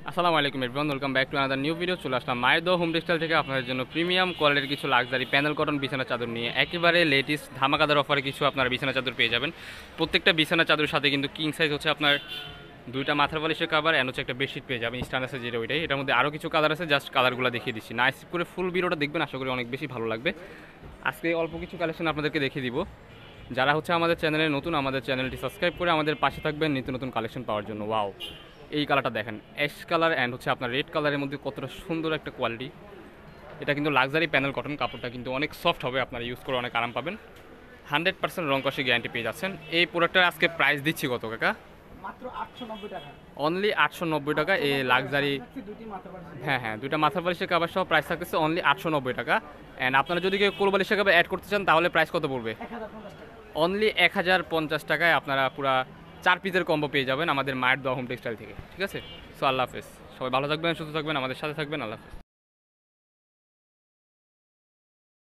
আসসালামু আলাইকুম everyone, welcome back to another new video. চলে আসলাম মায়ের দোয়া হোম টেক্সটাইল থেকে আপনাদের জন্য প্রিমিয়াম কোয়ালিটির কিছু লাক্সারি প্যানেল কটন বিছানা চাদর নিয়ে একেবারে লেটেস্ট ধামাকাদার অফারে কিছু আপনার বিছানা চাদর পেয়ে যাবেন। প্রত্যেকটা বিছানা চাদরের সাথে কিন্তু কিং সাইজ হচ্ছে আপনার দুইটা মাথার বালিশের কাভার অ্যান্ড হচ্ছে একটা বেডশিট পেয়ে যাবেন। স্ট্যান্ড আছে যেটা ওইটাই, এটার মধ্যে আরও কিছু কালার আছে, জাস্ট কালারগুলো দেখিয়ে দিচ্ছি। নাইস করে ফুল ভিডিওটা দেখবেন, আশা করি অনেক বেশি ভালো লাগবে। আজকে অল্প কিছু কালেকশন আপনাদেরকে দেখিয়ে দিব। যারা হচ্ছে আমাদের চ্যানেলে নতুন, আমাদের চ্যানেলটি সাবস্ক্রাইব করে আমাদের পাশে থাকবেন নিত্য নতুন কালেকশন পাওয়ার জন্য। ওয়াও, এই কালারটা দেখেন, অ্যাশ কালার অ্যান্ড হচ্ছে আপনার রেড কালারের মধ্যে কতটা সুন্দর একটা কোয়ালিটি। এটা কিন্তু লাক্সারি প্যানেল কটন, কাপড়টা কিন্তু অনেক সফট হবে, আপনারা ইউজ করে অনেক আরাম পাবেন। 100% রং কষে গ্যারান্টি পেয়ে যাচ্ছেন। এই প্রোডাক্টটার আজকে প্রাইস দিচ্ছি কত কাকা? মাত্র 890 টাকা। অনলি 890 টাকা। এই লাক্সারি, হ্যাঁ হ্যাঁ, দুইটা মাথার বালিশের কাভার সহ প্রাইস থাকতেছে অনলি 890 টাকা। অ্যান্ড আপনারা যদি কেউ কোল বালিশের কাভার অ্যাড করতে চান তাহলে প্রাইস কত পড়বে? 1050 টাকা। অনলি 1050 টাকায় আপনারা পুরা 4 পিসের কম্বো পেয়ে যাবেন আমাদের মায়ের দোয়া হোম টেক্সটাইল থেকে। ঠিক আছে, সো আল্লাহ হাফেজ, সবাই ভালো থাকবেন, সুস্থ থাকবেন, আমাদের সাথে থাকবেন। আল্লাহ হাফেজ।